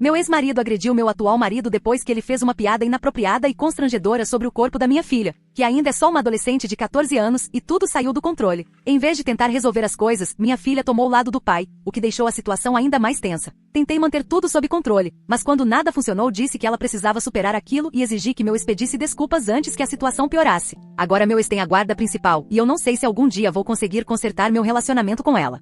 Meu ex-marido agrediu meu atual marido depois que ele fez uma piada inapropriada e constrangedora sobre o corpo da minha filha, que ainda é só uma adolescente de 14 anos, e tudo saiu do controle. Em vez de tentar resolver as coisas, minha filha tomou o lado do pai, o que deixou a situação ainda mais tensa. Tentei manter tudo sob controle, mas quando nada funcionou disse que ela precisava superar aquilo e exigi que meu ex pedisse desculpas antes que a situação piorasse. Agora meu ex tem a guarda principal, e eu não sei se algum dia vou conseguir consertar meu relacionamento com ela.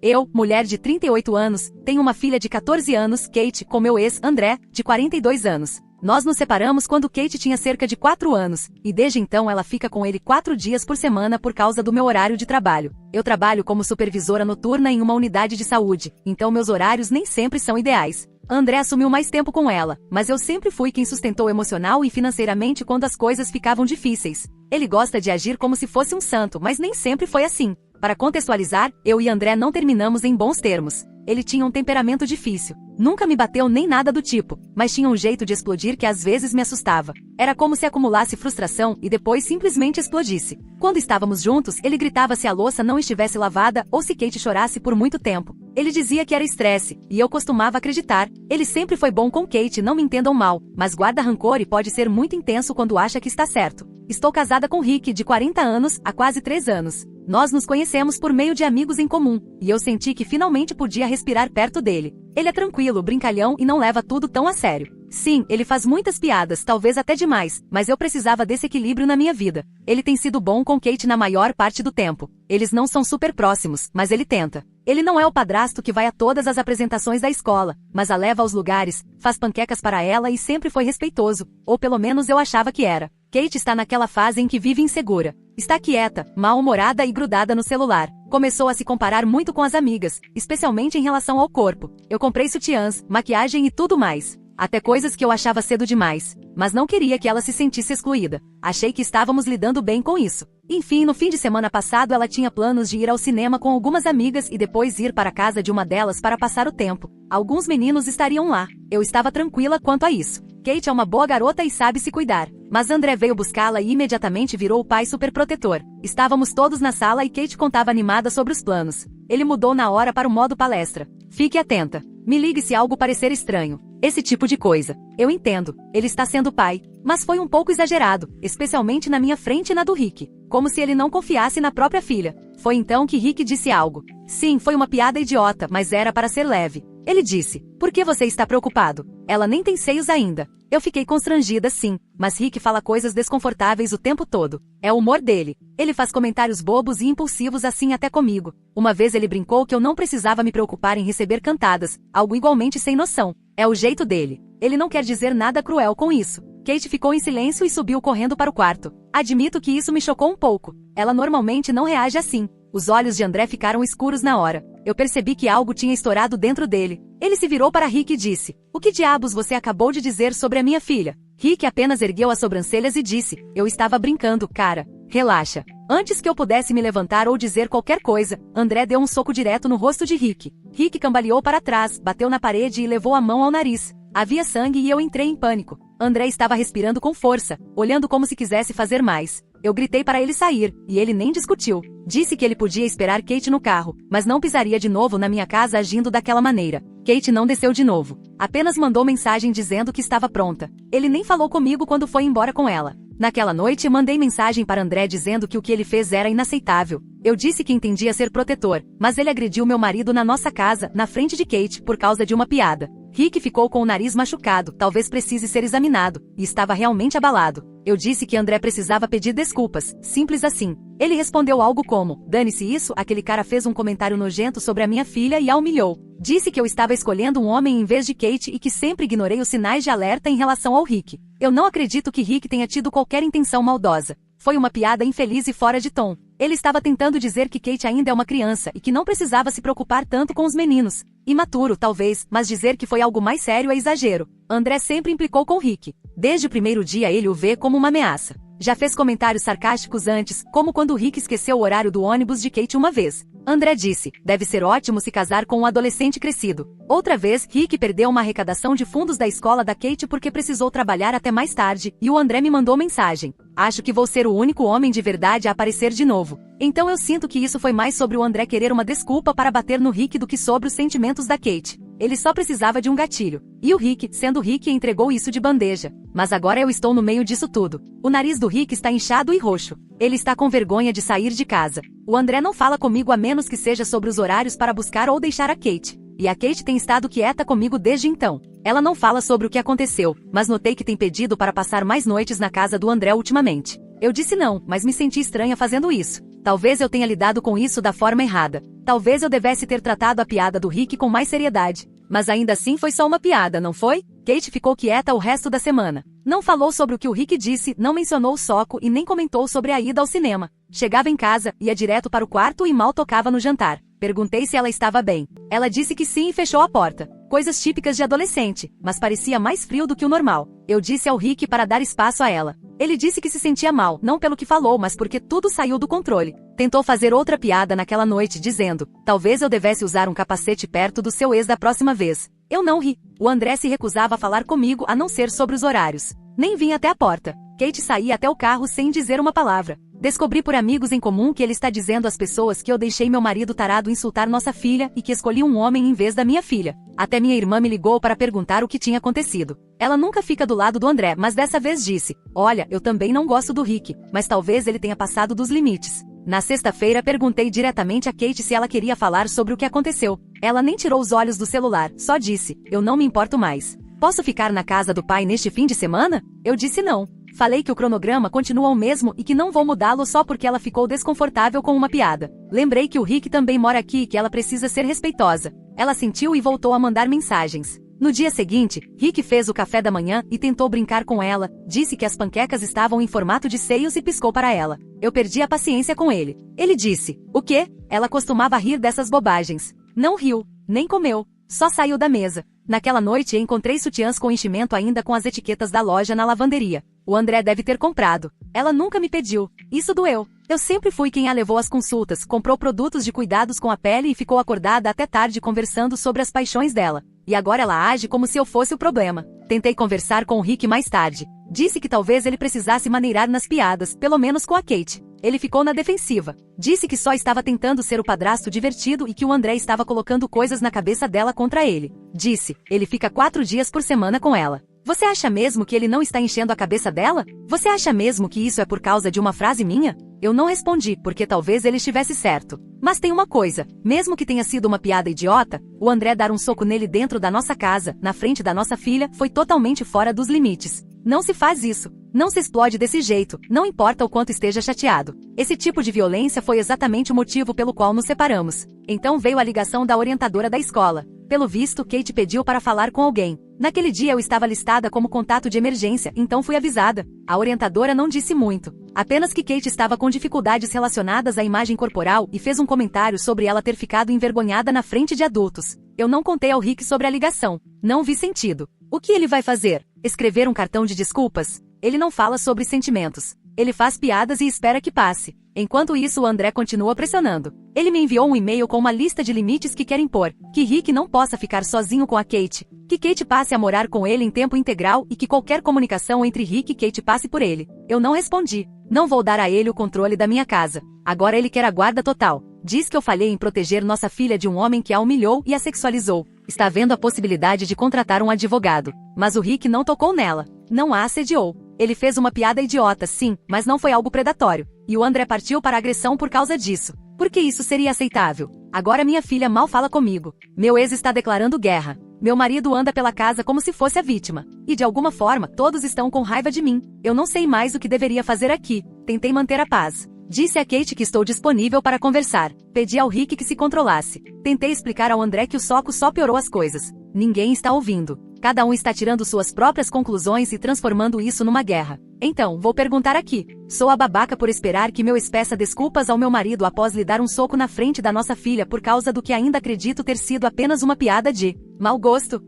Eu, mulher de 38 anos, tenho uma filha de 14 anos, Kate, com meu ex, André, de 42 anos. Nós nos separamos quando Kate tinha cerca de 4 anos, e desde então ela fica com ele 4 dias por semana por causa do meu horário de trabalho. Eu trabalho como supervisora noturna em uma unidade de saúde, então meus horários nem sempre são ideais. André assumiu mais tempo com ela, mas eu sempre fui quem sustentou emocional e financeiramente quando as coisas ficavam difíceis. Ele gosta de agir como se fosse um santo, mas nem sempre foi assim. Para contextualizar, eu e André não terminamos em bons termos. Ele tinha um temperamento difícil. Nunca me bateu nem nada do tipo, mas tinha um jeito de explodir que às vezes me assustava. Era como se acumulasse frustração e depois simplesmente explodisse. Quando estávamos juntos, ele gritava se a louça não estivesse lavada ou se Kate chorasse por muito tempo. Ele dizia que era estresse, e eu costumava acreditar. Ele sempre foi bom com Kate, não me entendam mal, mas guarda rancor e pode ser muito intenso quando acha que está certo. Estou casada com Rick, de 40 anos, há quase 3 anos. Nós nos conhecemos por meio de amigos em comum, e eu senti que finalmente podia respirar perto dele. Ele é tranquilo, brincalhão e não leva tudo tão a sério. Sim, ele faz muitas piadas, talvez até demais, mas eu precisava desse equilíbrio na minha vida. Ele tem sido bom com Kate na maior parte do tempo. Eles não são super próximos, mas ele tenta. Ele não é o padrasto que vai a todas as apresentações da escola, mas a leva aos lugares, faz panquecas para ela e sempre foi respeitoso, ou pelo menos eu achava que era. Kate está naquela fase em que vive insegura. Está quieta, mal-humorada e grudada no celular. Começou a se comparar muito com as amigas, especialmente em relação ao corpo. Eu comprei sutiãs, maquiagem e tudo mais. Até coisas que eu achava cedo demais. Mas não queria que ela se sentisse excluída. Achei que estávamos lidando bem com isso. Enfim, no fim de semana passado ela tinha planos de ir ao cinema com algumas amigas e depois ir para a casa de uma delas para passar o tempo. Alguns meninos estariam lá. Eu estava tranquila quanto a isso. Kate é uma boa garota e sabe se cuidar. Mas André veio buscá-la e imediatamente virou o pai superprotetor. Estávamos todos na sala e Kate contava animada sobre os planos. Ele mudou na hora para o modo palestra. Fique atenta. Me ligue se algo parecer estranho. Esse tipo de coisa. Eu entendo. Ele está sendo pai. Mas foi um pouco exagerado, especialmente na minha frente e na do Rick. Como se ele não confiasse na própria filha. Foi então que Rick disse algo. Sim, foi uma piada idiota, mas era para ser leve. Ele disse, por que você está preocupado? Ela nem tem seios ainda. Eu fiquei constrangida sim, mas Rick fala coisas desconfortáveis o tempo todo. É o humor dele. Ele faz comentários bobos e impulsivos assim até comigo. Uma vez ele brincou que eu não precisava me preocupar em receber cantadas, algo igualmente sem noção. É o jeito dele. Ele não quer dizer nada cruel com isso. Kate ficou em silêncio e subiu correndo para o quarto. Admito que isso me chocou um pouco. Ela normalmente não reage assim. Os olhos de André ficaram escuros na hora. Eu percebi que algo tinha estourado dentro dele. Ele se virou para Rick e disse, o que diabos você acabou de dizer sobre a minha filha? Rick apenas ergueu as sobrancelhas e disse, eu estava brincando, cara. Relaxa. Antes que eu pudesse me levantar ou dizer qualquer coisa, André deu um soco direto no rosto de Rick. Rick cambaleou para trás, bateu na parede e levou a mão ao nariz. Havia sangue e eu entrei em pânico. André estava respirando com força, olhando como se quisesse fazer mais. Eu gritei para ele sair, e ele nem discutiu. Disse que ele podia esperar Kate no carro, mas não pisaria de novo na minha casa agindo daquela maneira. Kate não desceu de novo. Apenas mandou mensagem dizendo que estava pronta. Ele nem falou comigo quando foi embora com ela. Naquela noite mandei mensagem para André dizendo que o que ele fez era inaceitável. Eu disse que entendia ser protetor, mas ele agrediu meu marido na nossa casa, na frente de Kate, por causa de uma piada. Rick ficou com o nariz machucado, talvez precise ser examinado, e estava realmente abalado. Eu disse que André precisava pedir desculpas, simples assim. Ele respondeu algo como, dane-se isso, aquele cara fez um comentário nojento sobre a minha filha e a humilhou. Disse que eu estava escolhendo um homem em vez de Kate e que sempre ignorei os sinais de alerta em relação ao Rick. Eu não acredito que Rick tenha tido qualquer intenção maldosa. Foi uma piada infeliz e fora de tom. Ele estava tentando dizer que Kate ainda é uma criança e que não precisava se preocupar tanto com os meninos. Imaturo, talvez, mas dizer que foi algo mais sério é exagero. André sempre implicou com Rick. Desde o primeiro dia ele o vê como uma ameaça. Já fez comentários sarcásticos antes, como quando Rick esqueceu o horário do ônibus de Kate uma vez. André disse, deve ser ótimo se casar com um adolescente crescido. Outra vez, Rick perdeu uma arrecadação de fundos da escola da Kate porque precisou trabalhar até mais tarde, e o André me mandou mensagem. Acho que vou ser o único homem de verdade a aparecer de novo. Então eu sinto que isso foi mais sobre o André querer uma desculpa para bater no Rick do que sobre os sentimentos da Kate. Ele só precisava de um gatilho. E o Rick, sendo Rick, entregou isso de bandeja. Mas agora eu estou no meio disso tudo. O nariz do Rick está inchado e roxo. Ele está com vergonha de sair de casa. O André não fala comigo a menos que seja sobre os horários para buscar ou deixar a Kate. E a Kate tem estado quieta comigo desde então. Ela não fala sobre o que aconteceu, mas notei que tem pedido para passar mais noites na casa do André ultimamente. Eu disse não, mas me senti estranha fazendo isso. Talvez eu tenha lidado com isso da forma errada. Talvez eu devesse ter tratado a piada do Rick com mais seriedade. Mas ainda assim foi só uma piada, não foi? Kate ficou quieta o resto da semana. Não falou sobre o que o Rick disse, não mencionou o soco e nem comentou sobre a ida ao cinema. Chegava em casa, ia direto para o quarto e mal tocava no jantar. Perguntei se ela estava bem. Ela disse que sim e fechou a porta. Coisas típicas de adolescente, mas parecia mais frio do que o normal. Eu disse ao Rick para dar espaço a ela. Ele disse que se sentia mal, não pelo que falou, mas porque tudo saiu do controle. Tentou fazer outra piada naquela noite, dizendo: talvez eu devesse usar um capacete perto do seu ex da próxima vez. Eu não ri. O André se recusava a falar comigo a não ser sobre os horários. Nem vinha até a porta. Kate saía até o carro sem dizer uma palavra. Descobri por amigos em comum que ele está dizendo às pessoas que eu deixei meu marido tarado insultar nossa filha e que escolhi um homem em vez da minha filha. Até minha irmã me ligou para perguntar o que tinha acontecido. Ela nunca fica do lado do André, mas dessa vez disse: olha, eu também não gosto do Rick, mas talvez ele tenha passado dos limites. Na sexta-feira perguntei diretamente a Kate se ela queria falar sobre o que aconteceu. Ela nem tirou os olhos do celular, só disse: eu não me importo mais. Posso ficar na casa do pai neste fim de semana? Eu disse não. Falei que o cronograma continua o mesmo e que não vou mudá-lo só porque ela ficou desconfortável com uma piada. Lembrei que o Rick também mora aqui e que ela precisa ser respeitosa. Ela sentiu e voltou a mandar mensagens. No dia seguinte, Rick fez o café da manhã e tentou brincar com ela, disse que as panquecas estavam em formato de seios e piscou para ela. Eu perdi a paciência com ele. Ele disse: o quê? Ela costumava rir dessas bobagens. Não riu, nem comeu, só saiu da mesa. Naquela noite encontrei sutiãs com enchimento ainda com as etiquetas da loja na lavanderia. O André deve ter comprado. Ela nunca me pediu. Isso doeu. Eu sempre fui quem a levou às consultas, comprou produtos de cuidados com a pele e ficou acordada até tarde conversando sobre as paixões dela. E agora ela age como se eu fosse o problema. Tentei conversar com o Rick mais tarde. Disse que talvez ele precisasse maneirar nas piadas, pelo menos com a Kate. Ele ficou na defensiva. Disse que só estava tentando ser o padrasto divertido e que o André estava colocando coisas na cabeça dela contra ele. Disse: ele fica 4 dias por semana com ela. Você acha mesmo que ele não está enchendo a cabeça dela? Você acha mesmo que isso é por causa de uma frase minha? Eu não respondi, porque talvez ele estivesse certo. Mas tem uma coisa, mesmo que tenha sido uma piada idiota, o André dar um soco nele dentro da nossa casa, na frente da nossa filha, foi totalmente fora dos limites. Não se faz isso. Não se explode desse jeito, não importa o quanto esteja chateado. Esse tipo de violência foi exatamente o motivo pelo qual nos separamos. Então veio a ligação da orientadora da escola. Pelo visto, Kate pediu para falar com alguém. Naquele dia eu estava listada como contato de emergência, então fui avisada. A orientadora não disse muito. Apenas que Kate estava com dificuldades relacionadas à imagem corporal e fez um comentário sobre ela ter ficado envergonhada na frente de adultos. Eu não contei ao Rick sobre a ligação. Não vi sentido. O que ele vai fazer? Escrever um cartão de desculpas? Ele não fala sobre sentimentos. Ele faz piadas e espera que passe. Enquanto isso, o André continua pressionando. Ele me enviou um e-mail com uma lista de limites que quer impor. Que Rick não possa ficar sozinho com a Kate. Que Kate passe a morar com ele em tempo integral e que qualquer comunicação entre Rick e Kate passe por ele. Eu não respondi. Não vou dar a ele o controle da minha casa. Agora ele quer a guarda total. Diz que eu falhei em proteger nossa filha de um homem que a humilhou e a sexualizou. Está vendo a possibilidade de contratar um advogado. Mas o Rick não tocou nela. Não a assediou. Ele fez uma piada idiota, sim, mas não foi algo predatório. E o André partiu para a agressão por causa disso. Por que isso seria aceitável? Agora minha filha mal fala comigo. Meu ex está declarando guerra. Meu marido anda pela casa como se fosse a vítima. E de alguma forma, todos estão com raiva de mim. Eu não sei mais o que deveria fazer aqui. Tentei manter a paz. Disse a Kate que estou disponível para conversar. Pedi ao Rick que se controlasse. Tentei explicar ao André que o soco só piorou as coisas. Ninguém está ouvindo. Cada um está tirando suas próprias conclusões e transformando isso numa guerra. Então, vou perguntar aqui. Sou a babaca por esperar que meu ex peça desculpas ao meu marido após lhe dar um soco na frente da nossa filha por causa do que ainda acredito ter sido apenas uma piada de mau gosto?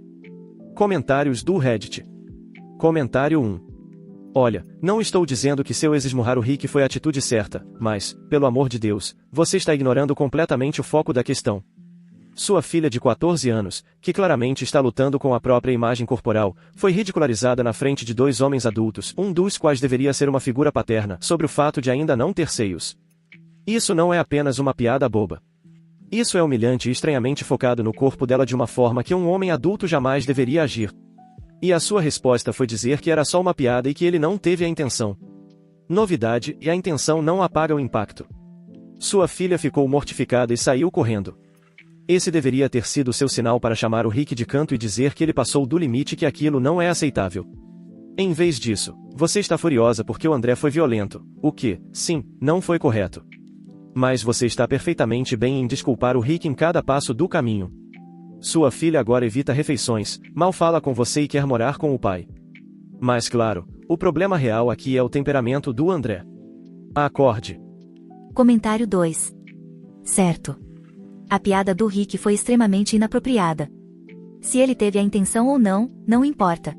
Comentários do Reddit. Comentário 1. Olha, não estou dizendo que seu ex-esmurrar o Rick foi a atitude certa, mas, pelo amor de Deus, você está ignorando completamente o foco da questão. Sua filha de 14 anos, que claramente está lutando com a própria imagem corporal, foi ridicularizada na frente de 2 homens adultos, um dos quais deveria ser uma figura paterna, sobre o fato de ainda não ter seios. Isso não é apenas uma piada boba. Isso é humilhante e estranhamente focado no corpo dela de uma forma que um homem adulto jamais deveria agir. E a sua resposta foi dizer que era só uma piada e que ele não teve a intenção. Novidade, e a intenção não apaga o impacto. Sua filha ficou mortificada e saiu correndo. Esse deveria ter sido seu sinal para chamar o Rick de canto e dizer que ele passou do limite e que aquilo não é aceitável. Em vez disso, você está furiosa porque o André foi violento, o que, sim, não foi correto. Mas você está perfeitamente bem em desculpar o Rick em cada passo do caminho. Sua filha agora evita refeições, mal fala com você e quer morar com o pai. Mas claro, o problema real aqui é o temperamento do André. Acorde. Comentário 2. Certo. A piada do Rick foi extremamente inapropriada. Se ele teve a intenção ou não, não importa.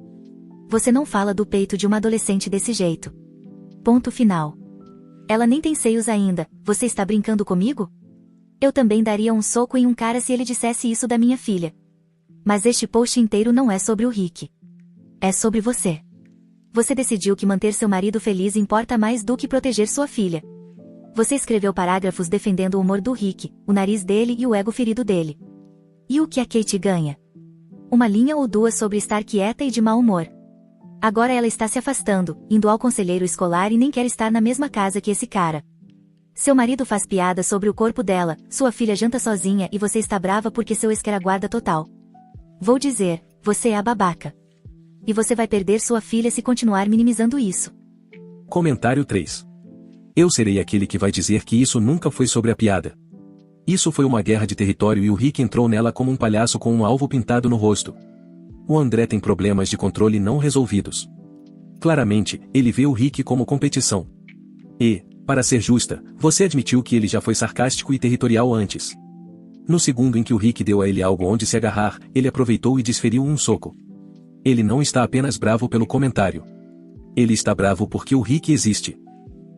Você não fala do peito de uma adolescente desse jeito. Ponto final. Ela nem tem seios ainda, você está brincando comigo? Eu também daria um soco em um cara se ele dissesse isso da minha filha. Mas este post inteiro não é sobre o Rick. É sobre você. Você decidiu que manter seu marido feliz importa mais do que proteger sua filha. Você escreveu parágrafos defendendo o humor do Rick, o nariz dele e o ego ferido dele. E o que a Kate ganha? Uma linha ou duas sobre estar quieta e de mau humor. Agora ela está se afastando, indo ao conselheiro escolar e nem quer estar na mesma casa que esse cara. Seu marido faz piada sobre o corpo dela, sua filha janta sozinha e você está brava porque seu ex quer a guarda total. Vou dizer, você é a babaca. E você vai perder sua filha se continuar minimizando isso. Comentário 3. Eu serei aquele que vai dizer que isso nunca foi sobre a piada. Isso foi uma guerra de território e o Rick entrou nela como um palhaço com um alvo pintado no rosto. O André tem problemas de controle não resolvidos. Claramente, ele vê o Rick como competição. E, para ser justa, você admitiu que ele já foi sarcástico e territorial antes. No segundo em que o Rick deu a ele algo onde se agarrar, ele aproveitou e desferiu um soco. Ele não está apenas bravo pelo comentário. Ele está bravo porque o Rick existe.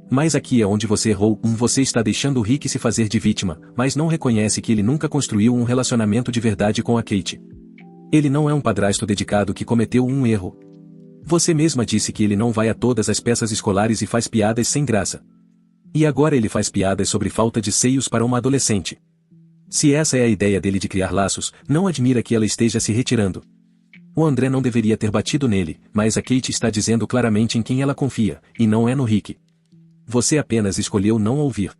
Mas aqui é onde você errou. Você está deixando o Rick se fazer de vítima, mas não reconhece que ele nunca construiu um relacionamento de verdade com a Kate. Ele não é um padrasto dedicado que cometeu um erro. Você mesma disse que ele não vai a todas as peças escolares e faz piadas sem graça. E agora ele faz piadas sobre falta de seios para uma adolescente. Se essa é a ideia dele de criar laços, não admira que ela esteja se retirando. O André não deveria ter batido nele, mas a Kate está dizendo claramente em quem ela confia, e não é no Rick. Você apenas escolheu não ouvir.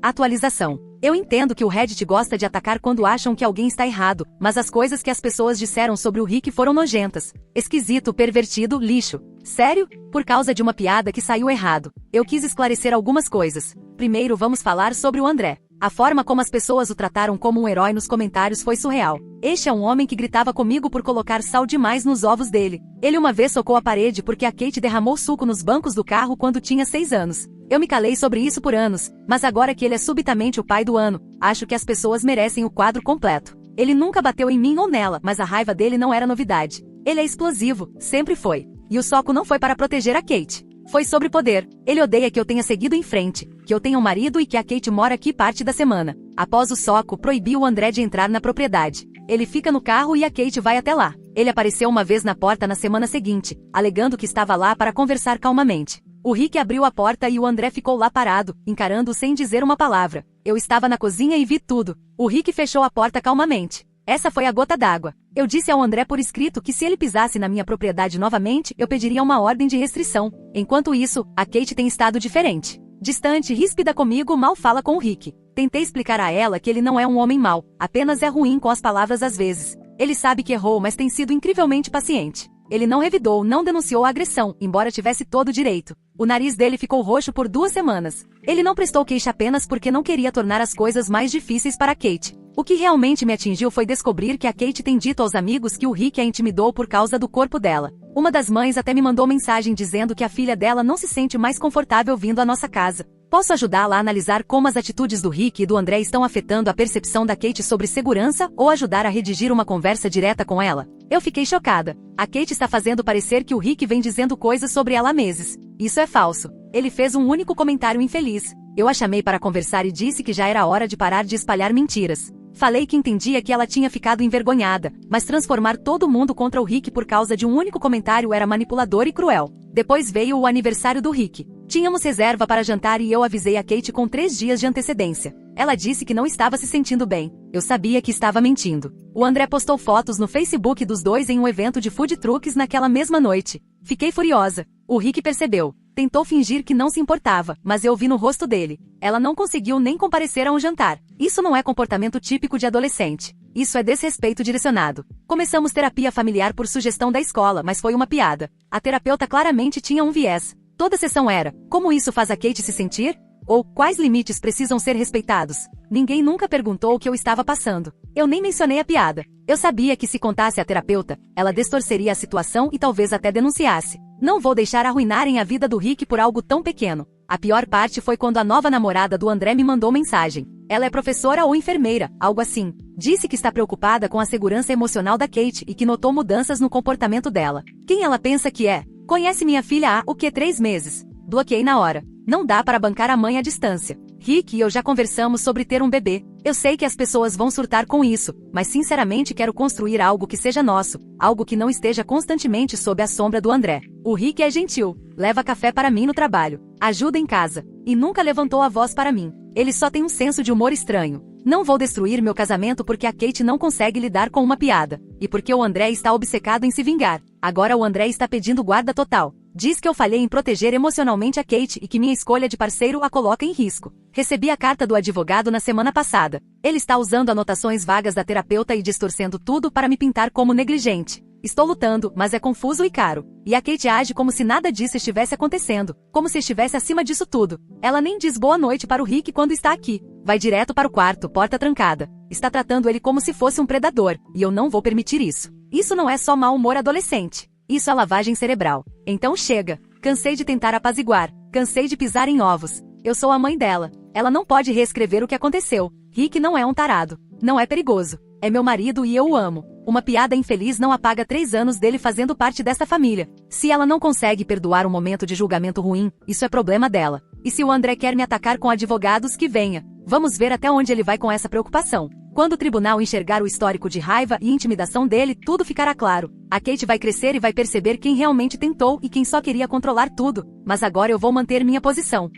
Atualização. Eu entendo que o Reddit gosta de atacar quando acham que alguém está errado, mas as coisas que as pessoas disseram sobre o Rick foram nojentas. Esquisito, pervertido, lixo. Sério? Por causa de uma piada que saiu errado. Eu quis esclarecer algumas coisas. Primeiro vamos falar sobre o André. A forma como as pessoas o trataram como um herói nos comentários foi surreal. Este é um homem que gritava comigo por colocar sal demais nos ovos dele. Ele uma vez socou a parede porque a Kate derramou suco nos bancos do carro quando tinha 6 anos. Eu me calei sobre isso por anos, mas agora que ele é subitamente o pai do ano, acho que as pessoas merecem o quadro completo. Ele nunca bateu em mim ou nela, mas a raiva dele não era novidade. Ele é explosivo, sempre foi. E o soco não foi para proteger a Kate. Foi sobre poder. Ele odeia que eu tenha seguido em frente, que eu tenha um marido e que a Kate mora aqui parte da semana. Após o soco, proibiu o André de entrar na propriedade. Ele fica no carro e a Kate vai até lá. Ele apareceu uma vez na porta na semana seguinte, alegando que estava lá para conversar calmamente. O Rick abriu a porta e o André ficou lá parado, encarando-o sem dizer uma palavra. Eu estava na cozinha e vi tudo. O Rick fechou a porta calmamente. Essa foi a gota d'água. Eu disse ao André por escrito que se ele pisasse na minha propriedade novamente, eu pediria uma ordem de restrição. Enquanto isso, a Kate tem estado diferente. Distante, ríspida comigo, mal fala com o Rick. Tentei explicar a ela que ele não é um homem mau, apenas é ruim com as palavras às vezes. Ele sabe que errou, mas tem sido incrivelmente paciente. Ele não revidou, não denunciou a agressão, embora tivesse todo o direito. O nariz dele ficou roxo por 2 semanas. Ele não prestou queixa apenas porque não queria tornar as coisas mais difíceis para Kate. O que realmente me atingiu foi descobrir que a Kate tem dito aos amigos que o Rick a intimidou por causa do corpo dela. Uma das mães até me mandou mensagem dizendo que a filha dela não se sente mais confortável vindo à nossa casa. Posso ajudá-la a analisar como as atitudes do Rick e do André estão afetando a percepção da Kate sobre segurança ou ajudar a redigir uma conversa direta com ela? Eu fiquei chocada. A Kate está fazendo parecer que o Rick vem dizendo coisas sobre ela há meses. Isso é falso. Ele fez um único comentário infeliz. Eu a chamei para conversar e disse que já era hora de parar de espalhar mentiras. Falei que entendia que ela tinha ficado envergonhada, mas transformar todo mundo contra o Rick por causa de um único comentário era manipulador e cruel. Depois veio o aniversário do Rick. Tínhamos reserva para jantar e eu avisei a Kate com 3 dias de antecedência. Ela disse que não estava se sentindo bem. Eu sabia que estava mentindo. O André postou fotos no Facebook dos dois em um evento de food trucks naquela mesma noite. Fiquei furiosa. O Rick percebeu. Tentou fingir que não se importava, mas eu vi no rosto dele. Ela não conseguiu nem comparecer a um jantar. Isso não é comportamento típico de adolescente. Isso é desrespeito direcionado. Começamos terapia familiar por sugestão da escola, mas foi uma piada. A terapeuta claramente tinha um viés. Toda sessão era: como isso faz a Kate se sentir? Ou quais limites precisam ser respeitados? Ninguém nunca perguntou o que eu estava passando. Eu nem mencionei a piada. Eu sabia que se contasse à terapeuta, ela distorceria a situação e talvez até denunciasse. Não vou deixar arruinarem a vida do Rick por algo tão pequeno. A pior parte foi quando a nova namorada do André me mandou mensagem. Ela é professora ou enfermeira, algo assim. Disse que está preocupada com a segurança emocional da Kate e que notou mudanças no comportamento dela. Quem ela pensa que é? Conhece minha filha há, 3 meses. Bloqueei na hora. Não dá para bancar a mãe à distância. Rick e eu já conversamos sobre ter um bebê. Eu sei que as pessoas vão surtar com isso, mas sinceramente quero construir algo que seja nosso, algo que não esteja constantemente sob a sombra do André. O Rick é gentil, leva café para mim no trabalho, ajuda em casa, e nunca levantou a voz para mim. Ele só tem um senso de humor estranho. Não vou destruir meu casamento porque a Kate não consegue lidar com uma piada, e porque o André está obcecado em se vingar. Agora o André está pedindo guarda total. Diz que eu falhei em proteger emocionalmente a Kate e que minha escolha de parceiro a coloca em risco. Recebi a carta do advogado na semana passada. Ele está usando anotações vagas da terapeuta e distorcendo tudo para me pintar como negligente. Estou lutando, mas é confuso e caro. E a Kate age como se nada disso estivesse acontecendo, como se estivesse acima disso tudo. Ela nem diz boa noite para o Rick quando está aqui. Vai direto para o quarto, porta trancada. Está tratando ele como se fosse um predador, e eu não vou permitir isso. Isso não é só mau humor adolescente. Isso é lavagem cerebral. Então chega. Cansei de tentar apaziguar. Cansei de pisar em ovos. Eu sou a mãe dela. Ela não pode reescrever o que aconteceu. Rick não é um tarado. Não é perigoso. É meu marido e eu o amo. Uma piada infeliz não apaga 3 anos dele fazendo parte dessa família. Se ela não consegue perdoar um momento de julgamento ruim, isso é problema dela. E se o André quer me atacar com advogados, que venha. Vamos ver até onde ele vai com essa preocupação. Quando o tribunal enxergar o histórico de raiva e intimidação dele, tudo ficará claro. A Kate vai crescer e vai perceber quem realmente tentou e quem só queria controlar tudo. Mas agora eu vou manter minha posição.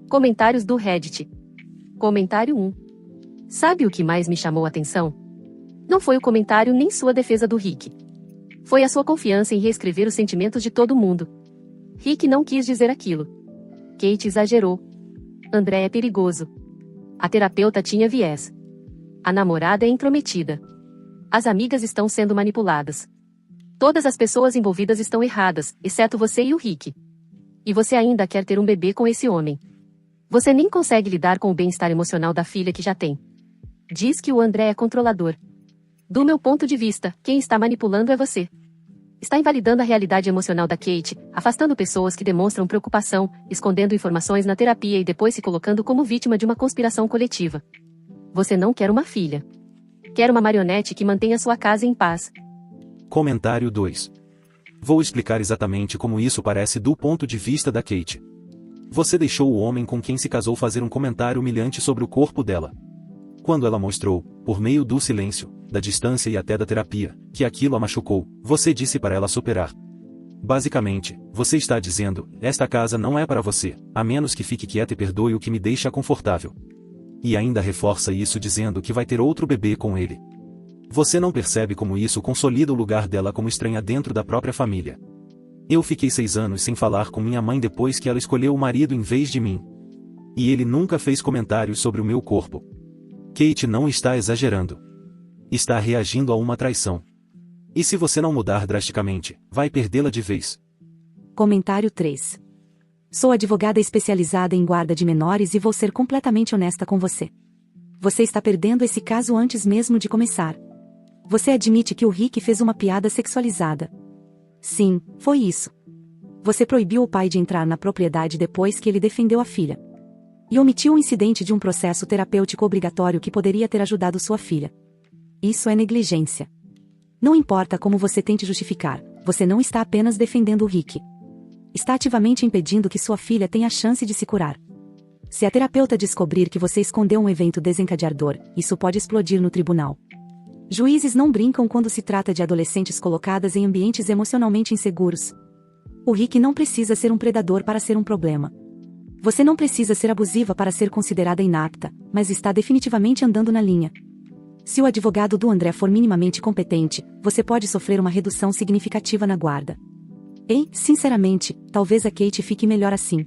Comentários do Reddit. Comentário 1. Sabe o que mais me chamou a atenção? Não foi o comentário nem sua defesa do Rick. Foi a sua confiança em reescrever os sentimentos de todo mundo. Rick não quis dizer aquilo. Kate exagerou. André é perigoso. A terapeuta tinha viés. A namorada é intrometida. As amigas estão sendo manipuladas. Todas as pessoas envolvidas estão erradas, exceto você e o Rick. E você ainda quer ter um bebê com esse homem. Você nem consegue lidar com o bem-estar emocional da filha que já tem. Diz que o André é controlador. Do meu ponto de vista, quem está manipulando é você. Está invalidando a realidade emocional da Kate, afastando pessoas que demonstram preocupação, escondendo informações na terapia e depois se colocando como vítima de uma conspiração coletiva. Você não quer uma filha. Quer uma marionete que mantenha sua casa em paz. Comentário 2. Vou explicar exatamente como isso parece do ponto de vista da Kate. Você deixou o homem com quem se casou fazer um comentário humilhante sobre o corpo dela. Quando ela mostrou, por meio do silêncio, da distância e até da terapia, que aquilo a machucou, você disse para ela superar. Basicamente, você está dizendo: esta casa não é para você, a menos que fique quieta e perdoe o que me deixa confortável. E ainda reforça isso dizendo que vai ter outro bebê com ele. Você não percebe como isso consolida o lugar dela como estranha dentro da própria família. Eu fiquei 6 anos sem falar com minha mãe depois que ela escolheu o marido em vez de mim. E ele nunca fez comentários sobre o meu corpo. Kate não está exagerando. Está reagindo a uma traição. E se você não mudar drasticamente, vai perdê-la de vez. Comentário 3. Sou advogada especializada em guarda de menores e vou ser completamente honesta com você. Você está perdendo esse caso antes mesmo de começar. Você admite que o Rick fez uma piada sexualizada. Sim, foi isso. Você proibiu o pai de entrar na propriedade depois que ele defendeu a filha. E omitiu o incidente de um processo terapêutico obrigatório que poderia ter ajudado sua filha. Isso é negligência. Não importa como você tente justificar, você não está apenas defendendo o Rick. Está ativamente impedindo que sua filha tenha a chance de se curar. Se a terapeuta descobrir que você escondeu um evento desencadeador, isso pode explodir no tribunal. Juízes não brincam quando se trata de adolescentes colocadas em ambientes emocionalmente inseguros. O Rick não precisa ser um predador para ser um problema. Você não precisa ser abusiva para ser considerada inapta, mas está definitivamente andando na linha. Se o advogado do André for minimamente competente, você pode sofrer uma redução significativa na guarda. E, sinceramente, talvez a Kate fique melhor assim.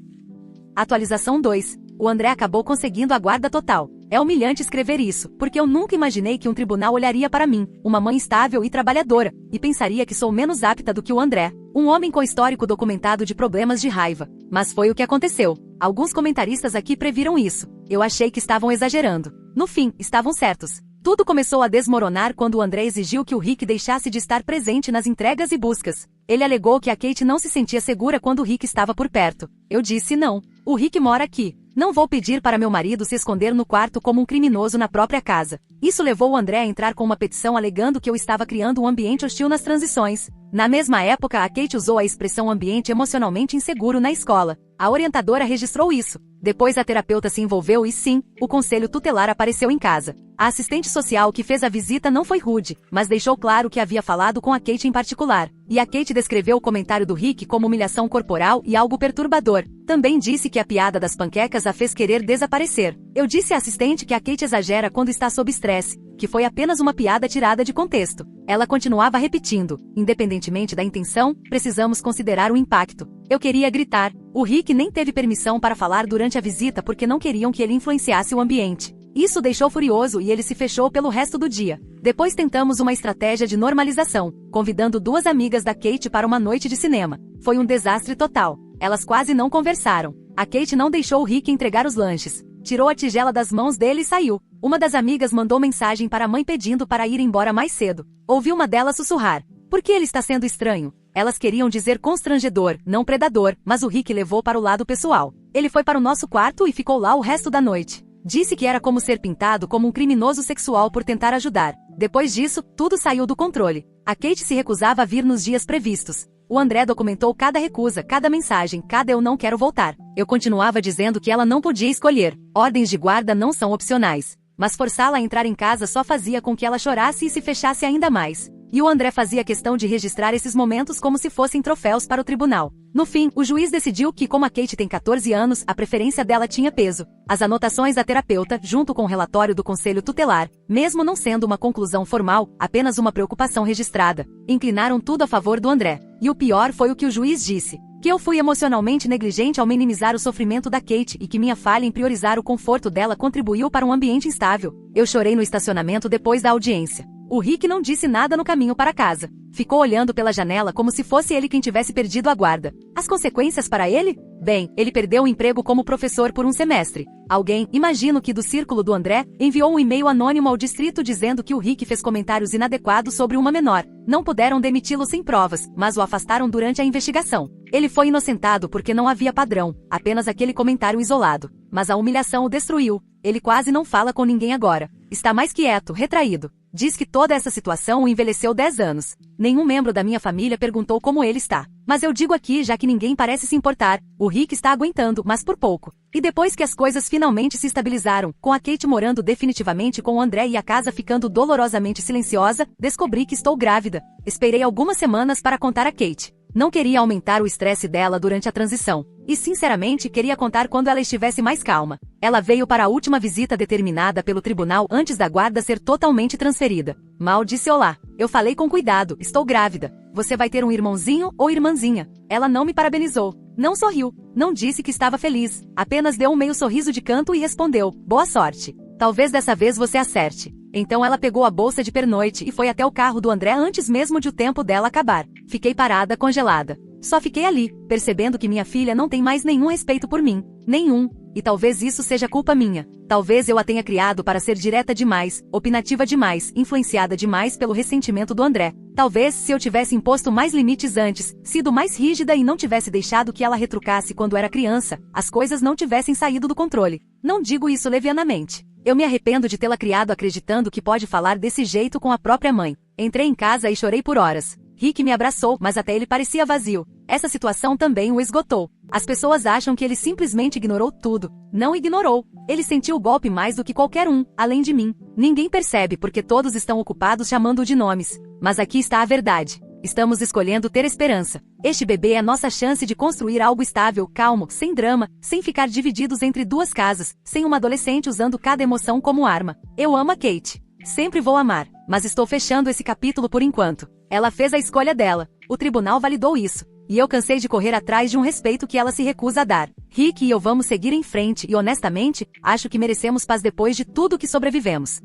Atualização 2. O André acabou conseguindo a guarda total. É humilhante escrever isso, porque eu nunca imaginei que um tribunal olharia para mim, uma mãe estável e trabalhadora, e pensaria que sou menos apta do que o André, um homem com histórico documentado de problemas de raiva. Mas foi o que aconteceu. Alguns comentaristas aqui previram isso. Eu achei que estavam exagerando. No fim, estavam certos. Tudo começou a desmoronar quando o André exigiu que o Rick deixasse de estar presente nas entregas e buscas. Ele alegou que a Kate não se sentia segura quando o Rick estava por perto. Eu disse não. O Rick mora aqui. Não vou pedir para meu marido se esconder no quarto como um criminoso na própria casa. Isso levou o André a entrar com uma petição alegando que eu estava criando um ambiente hostil nas transições. Na mesma época, a Kate usou a expressão ambiente emocionalmente inseguro na escola. A orientadora registrou isso. Depois a terapeuta se envolveu e sim, o conselho tutelar apareceu em casa. A assistente social que fez a visita não foi rude, mas deixou claro que havia falado com a Kate em particular. E a Kate descreveu o comentário do Rick como humilhação corporal e algo perturbador. Também disse que a piada das panquecas a fez querer desaparecer. Eu disse à assistente que a Kate exagera quando está sob estresse, que foi apenas uma piada tirada de contexto. Ela continuava repetindo, independentemente da intenção, precisamos considerar o impacto. Eu queria gritar. O Rick nem teve permissão para falar durante a visita porque não queriam que ele influenciasse o ambiente. Isso deixou furioso e ele se fechou pelo resto do dia. Depois tentamos uma estratégia de normalização, convidando duas amigas da Kate para uma noite de cinema. Foi um desastre total. Elas quase não conversaram. A Kate não deixou o Rick entregar os lanches. Tirou a tigela das mãos dele e saiu. Uma das amigas mandou mensagem para a mãe pedindo para ir embora mais cedo. Ouvi uma delas sussurrar. Por que ele está sendo estranho? Elas queriam dizer constrangedor, não predador, mas o Rick levou para o lado pessoal. Ele foi para o nosso quarto e ficou lá o resto da noite. Disse que era como ser pintado como um criminoso sexual por tentar ajudar. Depois disso, tudo saiu do controle. A Kate se recusava a vir nos dias previstos. O André documentou cada recusa, cada mensagem, cada eu não quero voltar. Eu continuava dizendo que ela não podia escolher. Ordens de guarda não são opcionais. Mas forçá-la a entrar em casa só fazia com que ela chorasse e se fechasse ainda mais. E o André fazia questão de registrar esses momentos como se fossem troféus para o tribunal. No fim, o juiz decidiu que, como a Kate tem 14 anos, a preferência dela tinha peso. As anotações da terapeuta, junto com o relatório do conselho tutelar, mesmo não sendo uma conclusão formal, apenas uma preocupação registrada, inclinaram tudo a favor do André. E o pior foi o que o juiz disse. Que eu fui emocionalmente negligente ao minimizar o sofrimento da Kate e que minha falha em priorizar o conforto dela contribuiu para um ambiente instável. Eu chorei no estacionamento depois da audiência. O Rick não disse nada no caminho para casa. Ficou olhando pela janela como se fosse ele quem tivesse perdido a guarda. As consequências para ele? Bem, ele perdeu o emprego como professor por um semestre. Alguém, imagino que do círculo do André, enviou um e-mail anônimo ao distrito dizendo que o Rick fez comentários inadequados sobre uma menor. Não puderam demiti-lo sem provas, mas o afastaram durante a investigação. Ele foi inocentado porque não havia padrão, apenas aquele comentário isolado. Mas a humilhação o destruiu. Ele quase não fala com ninguém agora. Está mais quieto, retraído. Diz que toda essa situação o envelheceu 10 anos. Nenhum membro da minha família perguntou como ele está. Mas eu digo aqui já que ninguém parece se importar, o Rick está aguentando, mas por pouco. E depois que as coisas finalmente se estabilizaram, com a Kate morando definitivamente com o André e a casa ficando dolorosamente silenciosa, descobri que estou grávida. Esperei algumas semanas para contar a Kate. Não queria aumentar o estresse dela durante a transição. E sinceramente queria contar quando ela estivesse mais calma. Ela veio para a última visita determinada pelo tribunal antes da guarda ser totalmente transferida. Mal disse olá. Eu falei com cuidado, estou grávida. Você vai ter um irmãozinho ou irmãzinha? Ela não me parabenizou. Não sorriu. Não disse que estava feliz. Apenas deu um meio sorriso de canto e respondeu, boa sorte. Talvez dessa vez você acerte. Então ela pegou a bolsa de pernoite e foi até o carro do André antes mesmo de o tempo dela acabar. Fiquei parada, congelada. Só fiquei ali, percebendo que minha filha não tem mais nenhum respeito por mim. Nenhum. E talvez isso seja culpa minha. Talvez eu a tenha criado para ser direta demais, opinativa demais, influenciada demais pelo ressentimento do André. Talvez, se eu tivesse imposto mais limites antes, sido mais rígida e não tivesse deixado que ela retrucasse quando era criança, as coisas não tivessem saído do controle. Não digo isso levianamente. Eu me arrependo de tê-la criado acreditando que pode falar desse jeito com a própria mãe. Entrei em casa e chorei por horas. Rick me abraçou, mas até ele parecia vazio. Essa situação também o esgotou. As pessoas acham que ele simplesmente ignorou tudo. Não ignorou. Ele sentiu o golpe mais do que qualquer um, além de mim. Ninguém percebe porque todos estão ocupados chamando-o de nomes. Mas aqui está a verdade. Estamos escolhendo ter esperança. Este bebê é nossa chance de construir algo estável, calmo, sem drama, sem ficar divididos entre duas casas, sem uma adolescente usando cada emoção como arma. Eu amo a Kate. Sempre vou amar, mas estou fechando esse capítulo por enquanto. Ela fez a escolha dela. O tribunal validou isso. E eu cansei de correr atrás de um respeito que ela se recusa a dar. Rick e eu vamos seguir em frente e, honestamente, acho que merecemos paz depois de tudo que sobrevivemos.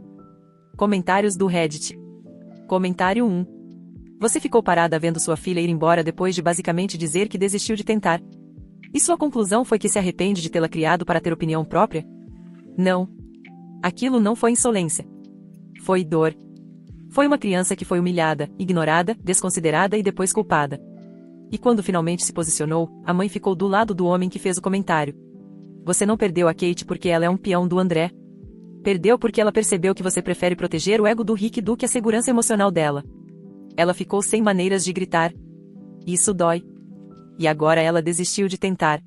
Comentários do Reddit. Comentário 1. Você ficou parada vendo sua filha ir embora depois de basicamente dizer que desistiu de tentar. E sua conclusão foi que se arrepende de tê-la criado para ter opinião própria? Não. Aquilo não foi insolência. Foi dor. Foi uma criança que foi humilhada, ignorada, desconsiderada e depois culpada. E quando finalmente se posicionou, a mãe ficou do lado do homem que fez o comentário. Você não perdeu a Kate porque ela é um peão do André. Perdeu porque ela percebeu que você prefere proteger o ego do Rick do que a segurança emocional dela. Ela ficou sem maneiras de gritar. Isso dói. E agora ela desistiu de tentar.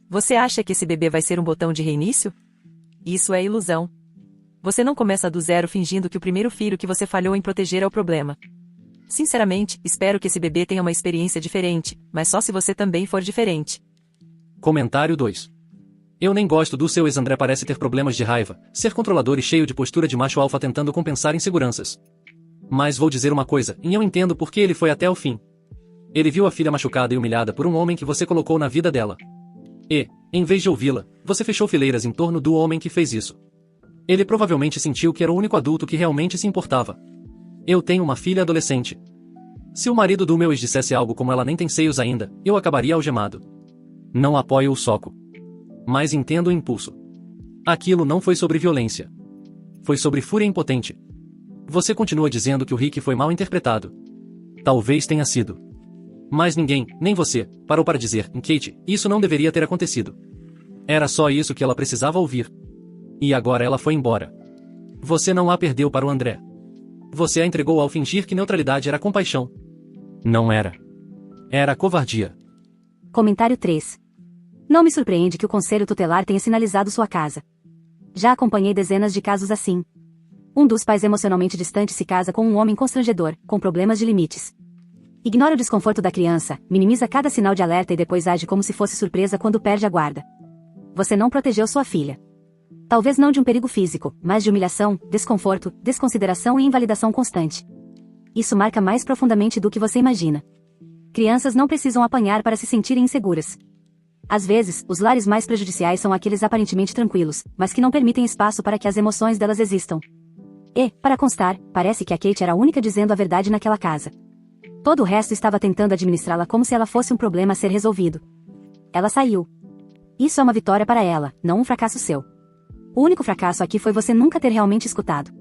Você acha que esse bebê vai ser um botão de reinício? Isso é ilusão. Você não começa do zero fingindo que o primeiro filho que você falhou em proteger é o problema. Sinceramente, espero que esse bebê tenha uma experiência diferente, mas só se você também for diferente. Comentário 2. Eu nem gosto do seu ex-André, parece ter problemas de raiva, ser controlador e cheio de postura de macho alfa tentando compensar inseguranças. Mas vou dizer uma coisa, e eu entendo por que ele foi até o fim. Ele viu a filha machucada e humilhada por um homem que você colocou na vida dela. E, em vez de ouvi-la, você fechou fileiras em torno do homem que fez isso. Ele provavelmente sentiu que era o único adulto que realmente se importava. Eu tenho uma filha adolescente. Se o marido do meu ex dissesse algo como ela nem tem seios ainda, eu acabaria algemado. Não apoio o soco. Mas entendo o impulso. Aquilo não foi sobre violência. Foi sobre fúria impotente. Você continua dizendo que o Rick foi mal interpretado. Talvez tenha sido. Mas ninguém, nem você, parou para dizer, Kate, isso não deveria ter acontecido. Era só isso que ela precisava ouvir. E agora ela foi embora. Você não a perdeu para o André. Você a entregou ao fingir que neutralidade era compaixão. Não era. Era covardia. Comentário 3. Não me surpreende que o Conselho Tutelar tenha sinalizado sua casa. Já acompanhei dezenas de casos assim. Um dos pais emocionalmente distantes se casa com um homem constrangedor, com problemas de limites. Ignora o desconforto da criança, minimiza cada sinal de alerta e depois age como se fosse surpresa quando perde a guarda. Você não protegeu sua filha. Talvez não de um perigo físico, mas de humilhação, desconforto, desconsideração e invalidação constante. Isso marca mais profundamente do que você imagina. Crianças não precisam apanhar para se sentirem inseguras. Às vezes, os lares mais prejudiciais são aqueles aparentemente tranquilos, mas que não permitem espaço para que as emoções delas existam. E, para constar, parece que a Kate era a única dizendo a verdade naquela casa. Todo o resto estava tentando administrá-la como se ela fosse um problema a ser resolvido. Ela saiu. Isso é uma vitória para ela, não um fracasso seu. O único fracasso aqui foi você nunca ter realmente escutado.